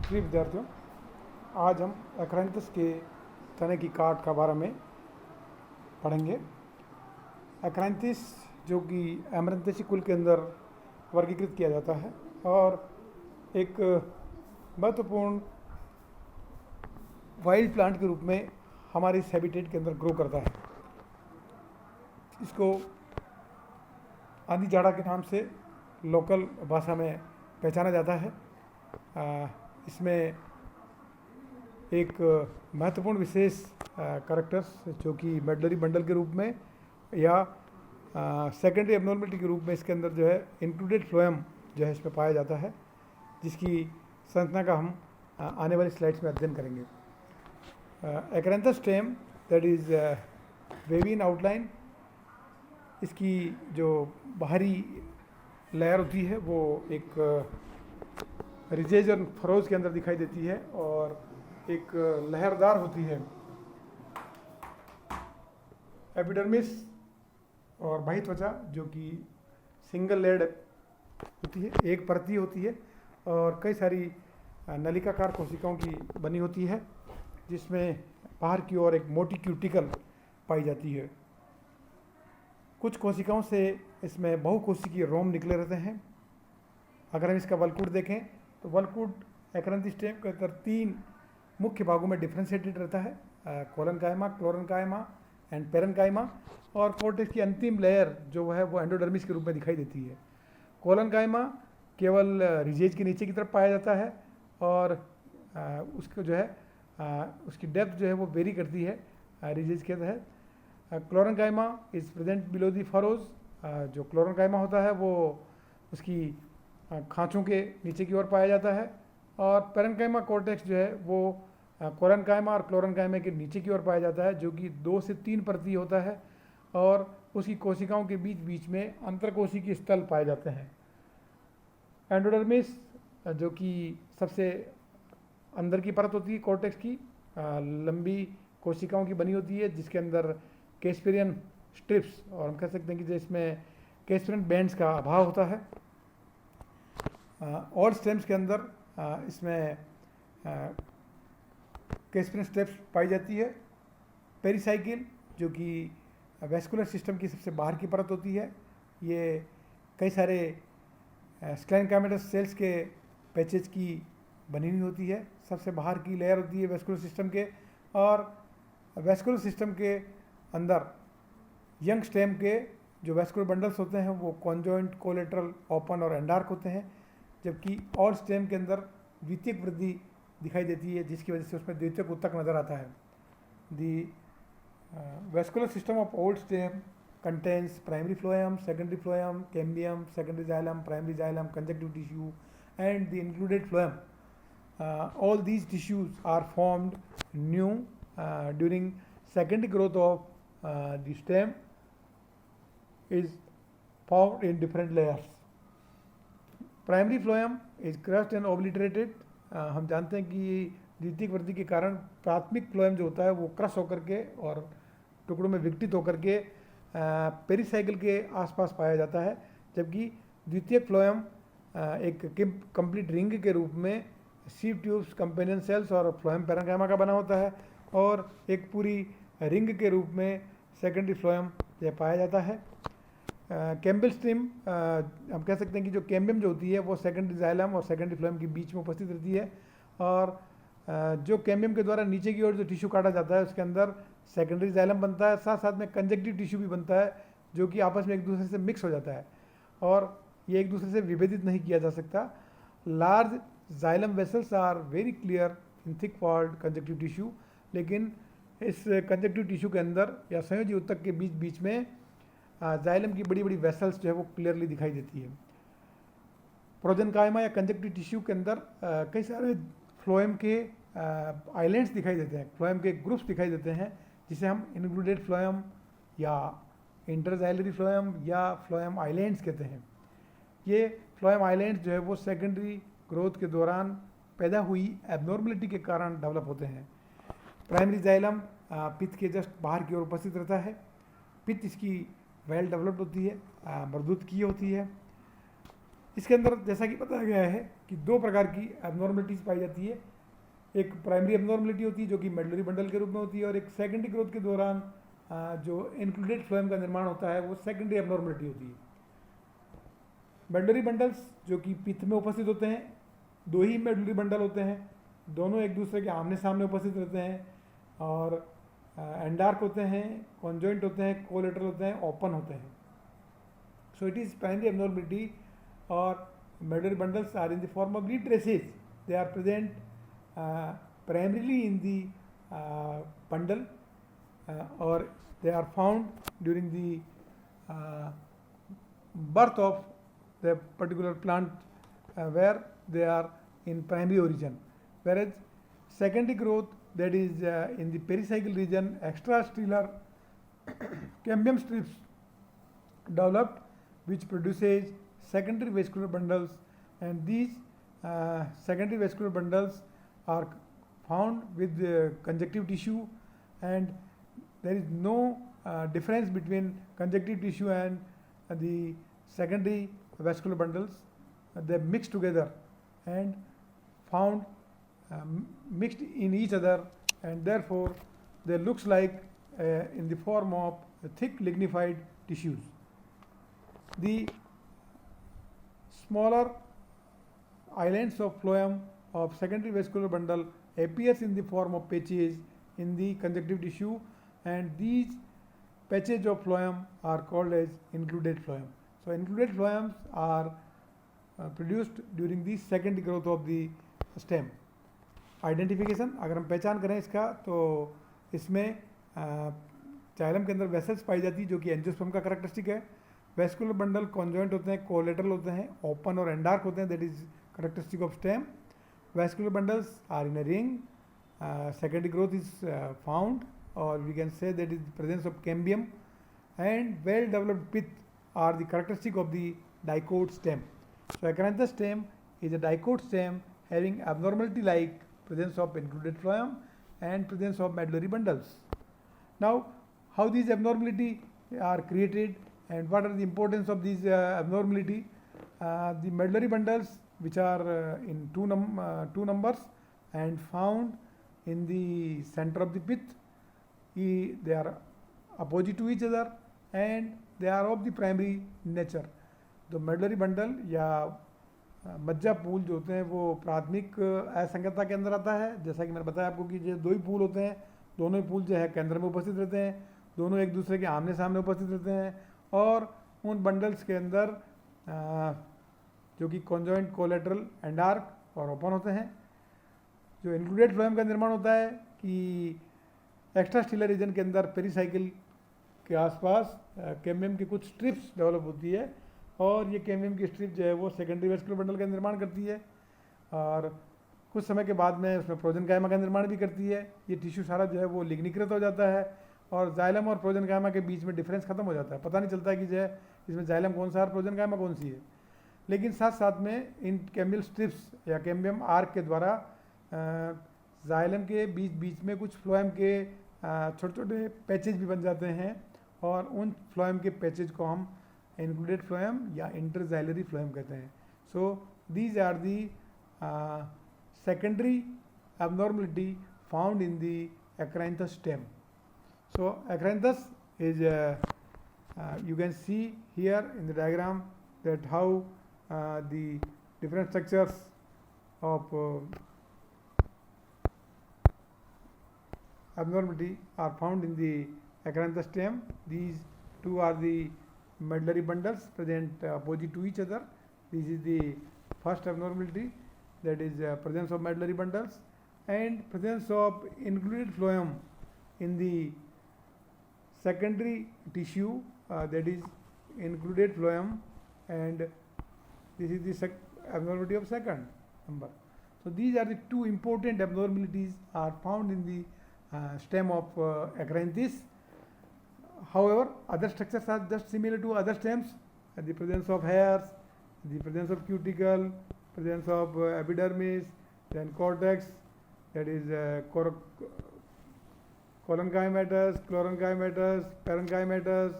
प्रिय विद्यार्थियों, आज हम एक्रांथस के तने की काट का बारे में पढ़ेंगे। एक्रांथस जो कि एमरंथेसी कुल के अंदर वर्गीकृत किया जाता है और एक महत्वपूर्ण वाइल्ड प्लांट के रूप में हमारे इस हैबिटेट के अंदर ग्रो करता है। इसको आंधी जाड़ा के नाम से लोकल भाषा में पहचाना जाता है। इसमें एक महत्वपूर्ण विशेष करैक्टर्स जो कि मेडलरी बंडल के रूप में या सेकेंडरी एबनॉर्मलिटी के रूप में इसके अंदर जो है इंक्लूडेड फ्लोएम जो है इसमें पाया जाता है, जिसकी संरचना का हम आने वाली स्लाइड्स में अध्ययन करेंगे। Achyranthes stem that is wavy in outline, इसकी जो बाहरी लेयर होती है वो एक रिजेज और फरोज के अंदर दिखाई देती है और एक लहरदार होती है। एपिडर्मिस और बाह्य त्वचा जो कि सिंगल लेयर्ड होती है, एक परती होती है और कई सारी नलिकाकार कोशिकाओं की बनी होती है, जिसमें बाहर की ओर एक मोटी क्यूटिकल पाई जाती है। कुछ कोशिकाओं से इसमें बहुकोशिकीय रोम निकले रहते हैं। अगर हम इसका वल्कुट देखें तो वल्कुट एक्रांथस स्टेम के अंदर 3 मुख्य भागों में डिफ्रेंशिएटेड रहता है, कोलनकाइमा, क्लोरेनकाइमा एंड पेरेनकाइमा। और कोर्टेक्स की अंतिम लेयर जो है वो एंडोडर्मिस के रूप में दिखाई देती है। कोलनकाइमा केवल रिजेज के नीचे की तरफ पाया जाता है और उसको जो है उसकी डेप्थ जो है वो वेरी करती है रिजेज के तहत। Chlorenchyma is present below the furrows. जो क्लोरेनकाइमा होता है वो उसकी खांचों के नीचे की ओर पाया जाता है और पेरेनकाइमा कॉर्टेक्स जो है वो कोलनकाइमा और क्लोरेनकाइमा के नीचे की ओर पाया जाता है, जो कि 2 से 3 परती होता है और उसकी कोशिकाओं के बीच बीच में अंतरकोशिकीय स्थल पाए जाते हैं। एंडोडर्मिस जो कि सबसे अंदर की परत होती है कॉर्टेक्स की, लंबी कोशिकाओं की बनी होती है, जिसके अंदर कैस्पेरियन स्ट्रिप्स और हम कह सकते हैं कि जिसमें कैस्पेरियन बैंड्स का अभाव होता है। और स्टेम्स के अंदर इसमें कैस्पेरियन स्ट्रिप्स पाई जाती है। पेरिसाइकिल जो कि वैस्कुलर सिस्टम की सबसे बाहर की परत होती है, ये कई सारे स्क्लेरेनकाइमेटस सेल्स के पैचेज की बनी हुई होती है। सबसे बाहर की लेयर होती है वैस्कुलर सिस्टम के, और वैस्कुलर सिस्टम के अंदर यंग स्टेम के जो वैस्कुलर बंडल्स होते हैं वो कॉन्जॉइंट, कोलेटरल, ओपन और एंडार्क होते हैं, जबकि और स्टेम के अंदर द्वितीयक वृद्धि दिखाई देती है, जिसकी वजह से उसमें द्वितीयक उत्तक नज़र आता है। The vascular system of old stem contains primary phloem, secondary phloem, cambium, secondary xylem, primary xylem, conjunctive tissue and the included phloem. All these tissues are formed new during secondary growth of the stem is formed in different layers. Primary phloem is crushed and obliterated. हम जानते हैं कि द्वितीयक वृद्धि के कारण प्राथमिक phloem जो होता है वो क्रश होकर के और टुकड़ों में विघटित होकर के पेरिसाइकिल के आसपास पाया जाता है, जबकि द्वितीयक फ्लोएम एक कंप्लीट रिंग के रूप में सीव ट्यूब्स, कंपेनियन सेल्स और फ्लोएम पेरेनकाइमा का बना होता है, और एक पूरी रिंग के रूप में सेकेंडरी फ्लोएम यह पाया जाता है। कैम्बियल स्ट्रीम हम कह सकते हैं कि जो कैम्बियम जो होती है वो सेकेंडरी जाइलम और सेकेंडरी फ्लोएम के बीच में उपस्थित रहती है, और जो कैम्बियम के द्वारा नीचे की ओर जो टिश्यू काटा जाता है उसके अंदर सेकेंडरी जाइलम बनता है, साथ साथ में कंजक्टिव टिश्यू भी बनता है, जो कि आपस में एक दूसरे से मिक्स हो जाता है और ये एक दूसरे से विभेदित नहीं किया जा सकता। Large xylem vessels are very clear in thick walled conjunctive tissue, लेकिन इस कंजक्टिव टिश्यू के अंदर या संयोजी उत्तक के बीच बीच में जाइलम की बड़ी बड़ी वेसल्स जो है वो क्लियरली दिखाई देती है। प्रोजेनकाइमा या कंजक्टिव टिश्यू के अंदर कई सारे फ्लोएम के आइलैंड्स दिखाई देते हैं, फ्लोएम के ग्रुप्स दिखाई देते हैं, जिसे हम इंक्लूडेड फ्लोएम या इंटरजाइलरी फ्लोएम या फ्लोएम आइलैंड्स कहते हैं। ये फ्लोएम आइलैंड्स जो है वो सेकेंडरी ग्रोथ के दौरान पैदा हुई एबनॉर्मलिटी के कारण डेवलप होते हैं। प्राइमरी जाइलम पित्त के जस्ट बाहर की ओर उपस्थित रहता है। पित्त इसकी वेल डेवलप्ड होती है, मजबूत की होती है। इसके अंदर जैसा कि बताया गया है कि दो प्रकार की एबनॉर्मलिटीज़ पाई जाती है। एक प्राइमरी एबनॉर्मलिटी होती है जो कि मेडुलरी बंडल के रूप में होती है, और एक सेकेंडरी ग्रोथ के दौरान जो इंक्लूडेड फ्लोएम का निर्माण होता है वो सेकेंडरी एबनॉर्मलिटी होती है। मेडुलरी बंडल्स जो कि पित्त में उपस्थित होते हैं, दो ही मेडुलरी बंडल होते हैं, दोनों एक दूसरे के आमने सामने उपस्थित रहते हैं, और एंडार्क होते हैं, कॉन्जॉइंट होते हैं, कोलेटरल होते हैं, ओपन होते हैं। So it is primary abnormality, और medullary bundles are in the form of leaf traces. They are present primarily in the bundle, or they are found during the birth of the particular plant where they are in primary origin, whereas secondary growth, that is in the pericycle region, extrastellar cambium strips developed which produces secondary vascular bundles, and these secondary vascular bundles are found with the conjunctive tissue, and there is no difference between conjunctive tissue and the secondary vascular bundles. They mix together and found mixed in each other, and therefore they looks like in the form of thick lignified tissues. The smaller islands of phloem of secondary vascular bundle appears in the form of patches in the conjunctive tissue, and these patches of phloem are called as included phloem. So included phloems are produced during the secondary growth of the stem. Identification, अगर हम पहचान करें इसका, तो इसमें xylem के अंदर vessels पाई जाती है जो कि एंजियोस्पर्म का करैक्टरिस्टिक है। वेस्कुलर बंडल कॉन्जॉइंट होते हैं, कोलेटरल होते हैं, ओपन और एंडार्क होते हैं, that is characteristic of stem. Vascular bundles are in a ring. Secondary growth is found, or we can say that is the presence of cambium, and well developed pith are the characteristic of the dicot stem. So Acranthus stem is a dicot stem having abnormality like presence of included phloem and presence of medullary bundles. Now, how these abnormality are created and what are the importance of these abnormality? The medullary bundles, which are in two numbers and found in the center of the pith, they are opposite to each other and they are of the primary nature. तो medullary bundle या मज्जा pool जो होते हैं वो प्राथमिक असंगतता के अंदर आता है। जैसा कि मैंने बताया आपको कि जो दो ही पूल होते हैं, दोनों ही पूल जो है केंद्र में उपस्थित रहते हैं, दोनों एक दूसरे के आमने सामने उपस्थित रहते हैं, और उन बंडल्स के अंदर जो कि कॉन्जॉइंट, कोलेटरल, एंडार्क और ओपन होते हैं। जो इंक्लूडेड फ्लोएम का निर्माण होता है कि एक्स्ट्रास्टेलर रीजन के अंदर पेरीसाइकिल के आसपास कैम्बियम की कुछ स्ट्रिप्स डेवलप होती है, और ये कैम्बियम की स्ट्रिप जो है वो सेकेंडरी वेस्कुलर बंडल का निर्माण करती है, और कुछ समय के बाद में उसमें प्रोजनकायमा का निर्माण भी करती है। ये टिश्यू सारा जो है वो लिग्नीकृत हो जाता है, और जाइलम और प्रोजनकायमा के बीच में डिफरेंस खत्म हो जाता है। पता नहीं चलता है कि जो है इसमें जाइलम कौन सा है और प्रोजनकायमा कौन सी है। लेकिन साथ साथ में इन कैम्बियल स्ट्रिप्स या कैम्बियम आर्क के द्वारा जाइलम के बीच बीच में कुछ फ्लोएम के छोटे छोटे पैचेज भी बन जाते हैं, और उन फ्लोएम के पैचेज को हम इंक्लूडेड फ्लोएम या इंटरजाइलरी फ्लोएम कहते हैं। So these are the secondary abnormality found in the Acranthus stem. So Acranthus is you can see here in the diagram that how the different structures of abnormality are found in the Acranthus stem. These two are the medullary bundles present opposite to each other. This is the first abnormality, that is presence of medullary bundles and presence of included phloem in the secondary tissue, that is included phloem, and this is the abnormality of second number. So these are the two important abnormalities are found in the stem of Acranthus. However, other structures are just similar to other stems, the presence of hairs, the presence of cuticle, presence of epidermis, then cortex, that is coloncymatous, chlorenchymatous, parenchymatous,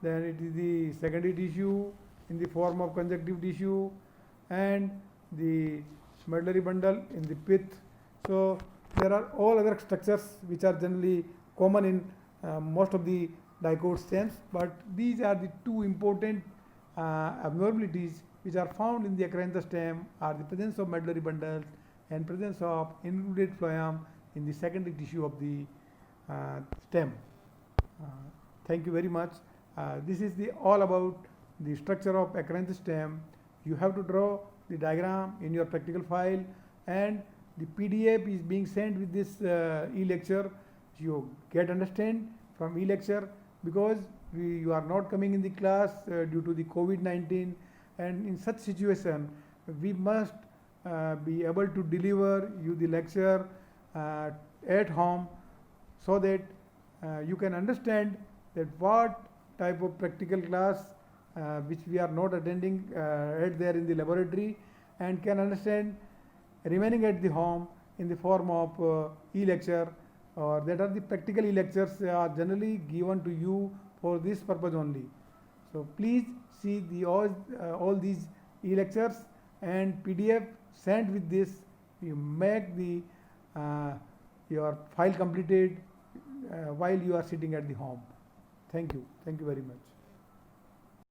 then it is the secondary tissue in the form of conjunctive tissue, and the medullary bundle in the pith. So there are all other structures which are generally common in most of the dicot stems, but these are the two important abnormalities which are found in the acantha stem are the presence of medullary bundles and presence of involuted phloem in the secondary tissue of the stem. Uh, Thank you very much. This is all about the structure of acantha stem. You have to draw the diagram in your practical file, and the PDF is being sent with this e-lecture. You get understand from e-lecture because you are not coming in the class due to the COVID-19, and in such situation we must be able to deliver you the lecture at home so that you can understand that what type of practical class which we are not attending at there in the laboratory, and can understand remaining at the home in the form of e-lecture, or that are the practical e-lectures are generally given to you for this purpose only. So please see all these e-lectures and PDF sent with this. You make the your file completed while you are sitting at the home. Thank you very much.